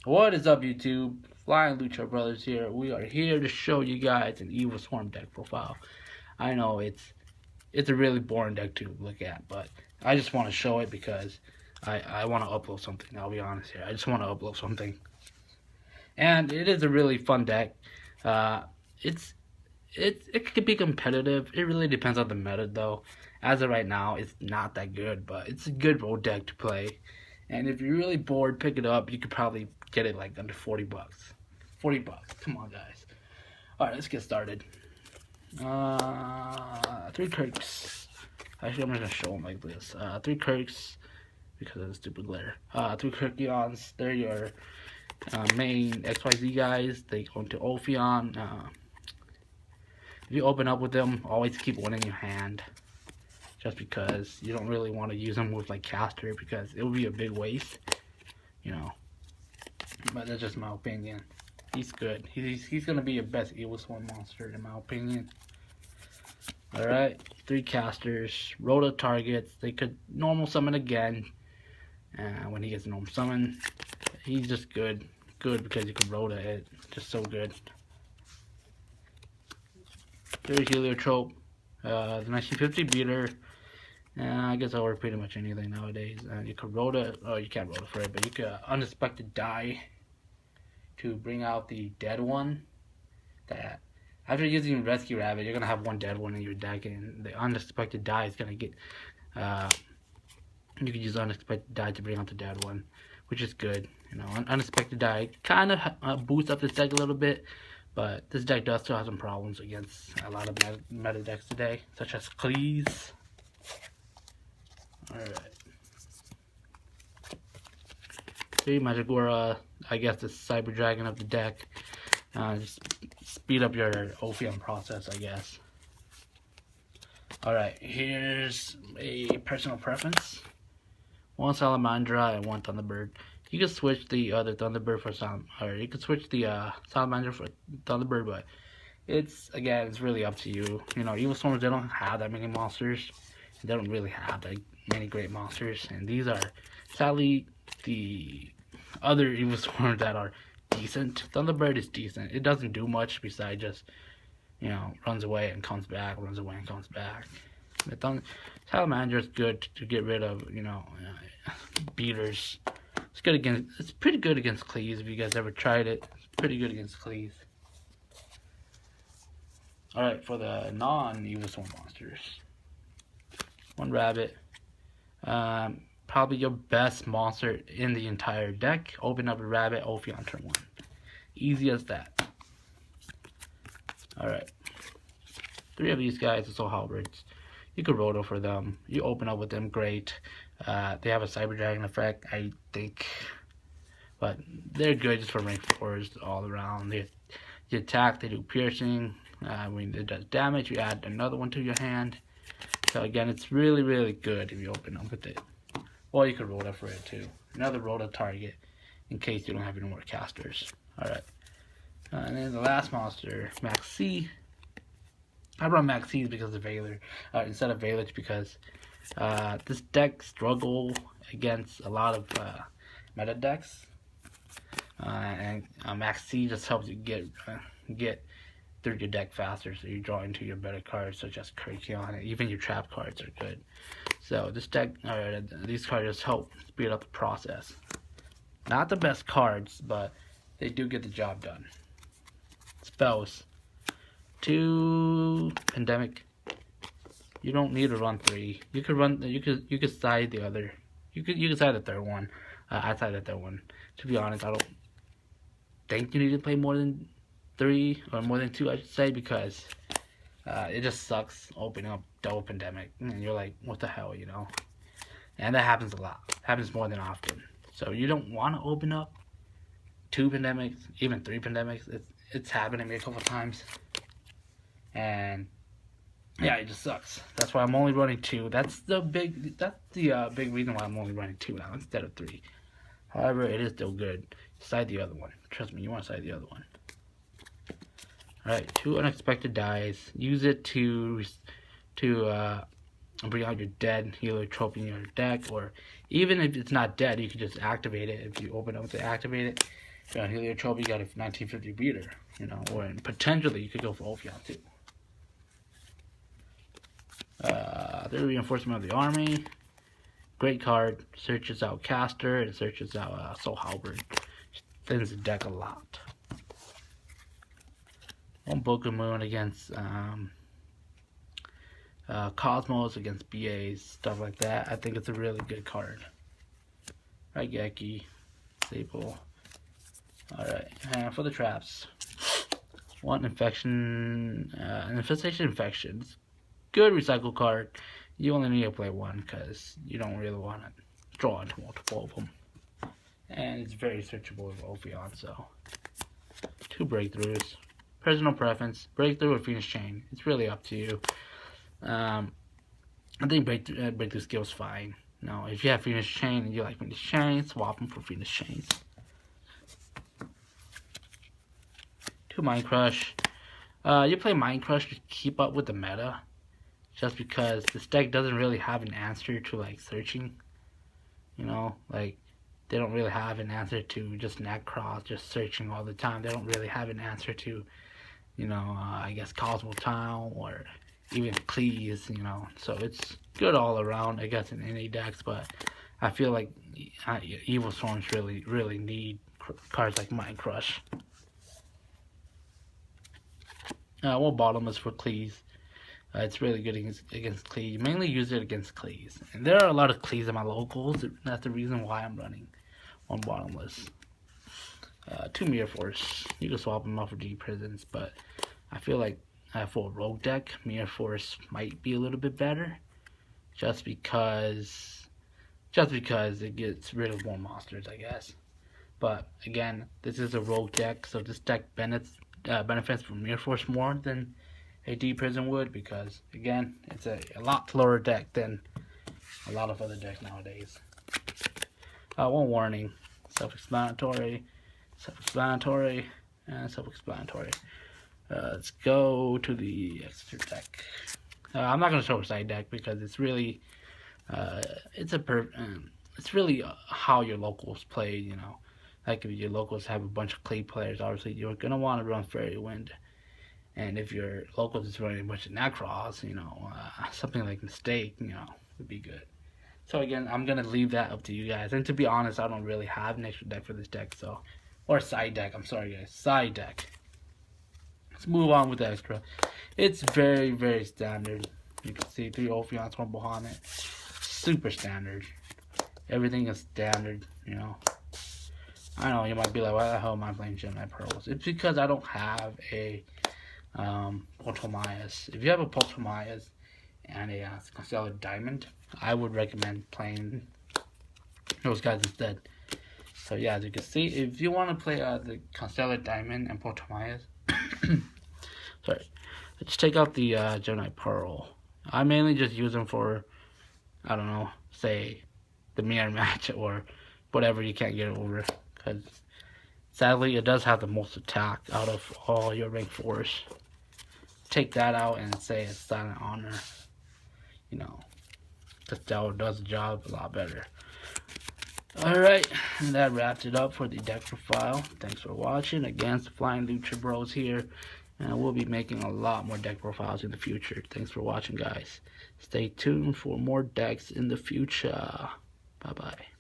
What is up, YouTube? Flying Lucha Brothers here. We are here to show you guys an Evilswarm deck profile. I know it's a really boring deck to look at, but I just want to show it because I want to upload something. I'll be honest here. I just want to upload something, and it is a really fun deck. It could be competitive. It really depends on the meta, though. As of right now, it's not that good, but it's a good road deck to play. And if you're really bored, pick it up. You could probably get it like under 40 bucks. 40 bucks. Come on, guys. Alright, let's get started. 3 Kirks. Actually, I'm going to show them like this. 3 Kirks because of the stupid glare. 3 Kirkions. They're your main XYZ guys. They go into Ophion. If you open up with them, always keep one in your hand. Just because you don't really want to use them with like caster because it would be a big waste, you know. But that's just my opinion. He's good. He's gonna be your best Evilswarm monster in my opinion. Alright, 3 casters, Rota targets. They could normal summon again. When he gets normal summon, he's just good because you can Rota it. Just so good. 3 Heliotrope. The 1950 beater. I guess I'll work pretty much anything nowadays. You could Rota, oh, you can't Rota for it, but you could unexpected die to bring out the dead one. That after using Rescue Rabbit, you're gonna have one dead one in your deck, and the unexpected die is gonna get. You could use unexpected die to bring out the dead one, which is good. You know, unexpected die kind of boosts up this deck a little bit. But this deck does still have some problems against a lot of meta decks today, such as Cleese. Alright. 3 Magigora, I guess the Cyber Dragon of the deck. Just speed up your Ophion process, I guess. Alright, here's a personal preference. 1 Salamandra and 1 Thunderbird. You can switch the other Thunderbird for you can switch the Salamander for Thunderbird, but it's really up to you. You know, Evilswarms, they don't have that many monsters. They don't really have that many great monsters, and these are sadly the other Evilswarms that are decent. Thunderbird is decent. It doesn't do much besides just, you know, runs away and comes back, runs away and comes back. The Salamander is good to get rid of, you know, beaters. It's good against. It's pretty good against Cleese. If you guys ever tried it, it's pretty good against Cleese. All right, for the non-Evilswarm monsters, 1 rabbit. Probably your best monster in the entire deck. Open up a rabbit, Ophion turn 1. Easy as that. All right, 3 of these guys are so halberds. You could Roto for them. You open up with them, great. They have a Cyber Dragon effect, I think. But they're good just for rank 4s all around. They attack, they do piercing. When it does damage, you add another one to your hand. So again, it's really, really good if you open up with it. Or you could Rota for it too. Another Rota target in case you don't have any more casters. Alright. And then the last monster, Max C. I brought Max C's because of Valor. Instead of Valor, because this deck struggle against a lot of meta decks, and Max C just helps you get through your deck faster, so you draw into your better cards such as Kirkion, and even your trap cards are good. So this deck, these cards just help speed up the process. Not the best cards, but they do get the job done. Spells. 2 Pandemic. You don't need to run 3. You could run. You could side the other. You could side the third one. I side the third one. To be honest, I don't think you need to play more than 3 or more than 2, I should say, because it just sucks opening up double Pandemic, and you're like, what the hell, you know? And that happens a lot. It happens more than often. So you don't want to open up 2 Pandemics, even 3 Pandemics. It's happened to me a couple times. And yeah, it just sucks. That's why I'm only running 2. That's the big reason why I'm only running 2 now instead of 3. However, it is still good. Side the other one. Trust me, you want to side the other one. Alright, 2 unexpected dies. Use it to bring out your dead Heliotrope in your deck, or even if it's not dead, you can just activate it. If you open up to activate it, If you're on Heliotrope, you got a 1950 beater, you know, or potentially you could go for Ophion too. 3 reinforcement of the army. Great card. Searches out Caster and searches out Soul Halberd. Thins the deck a lot. 1 Book of Moon against Cosmos, against BAs, stuff like that. I think it's a really good card. Right, Geki, Staple. Alright, and for the traps. 1 Infection, Infestation Infections. Good recycle card. You only need to play 1 because you don't really want to draw into multiple of them. And it's very searchable with Ophion, so. 2 breakthroughs. Personal preference. Breakthrough or Phoenix Chain. It's really up to you. I think breakthrough skill's fine. No, if you have Phoenix Chain and you like Phoenix Chain, swap them for Phoenix Chains. 2 Mind Crush. You play Mind Crush to keep up with the meta. Just because this deck doesn't really have an answer to like searching. You know, like they don't really have an answer to just Necross, just searching all the time. They don't really have an answer to, you know, I guess Cosmo Town or even Cleese, you know. So it's good all around, I guess, in any decks. But I feel like Evilswarms really need cards like Mind Crush. 1 Bottomless for Cleese. It's really good against Cleese. You mainly use it against Cleese. And there are a lot of Cleese in my locals. That's the reason why I'm running 1 Bottomless. 2 Mirror Force. You can swap them out for Deep Prisons, but I feel like for a rogue deck, Mirror Force might be a little bit better. Just because it gets rid of more monsters, I guess. But again, this is a rogue deck, so this deck benefits from Mirror Force more than a Deep Prison would, because again, it's a lot slower deck than a lot of other decks nowadays. 1 Warning. Self-explanatory, and self-explanatory. Let's go to the Exeter deck. I'm not going to show a side deck because it's really it's really how your locals play, you know. Like if your locals have a bunch of clay players, obviously you're going to want to run Fairy Wind. And if your locals is running a bunch of Necross, you know, something like Mistake, you know, would be good. So again, I'm going to leave that up to you guys. And to be honest, I don't really have an extra deck for this deck, so. Or side deck, I'm sorry guys, side deck. Let's move on with the extra. It's very standard. You can see 3 Ophions, 1 Bahamut. Super standard. Everything is standard, you know. I know, you might be like, why the hell am I playing Gemini Pearls? It's because I don't have a Poltomias. If you have a Poltomias and a Constellar Diamond, I would recommend playing those guys instead. So yeah, as you can see, if you want to play the Constellar Diamond and Poltomias, sorry, let's take out the Gemini Pearl. I mainly just use them for, I don't know, say the mirror match or whatever you can't get over, because sadly it does have the most attack out of all your rank 4s. Take that out and say it's Silent Honor, you know, Costello does the job a lot better. Alright, and that wraps it up for the deck profile. Thanks for watching. Again, it's the Flying Lucha Bros here, and we'll be making a lot more deck profiles in the future. Thanks for watching, guys. Stay tuned for more decks in the future. Bye bye.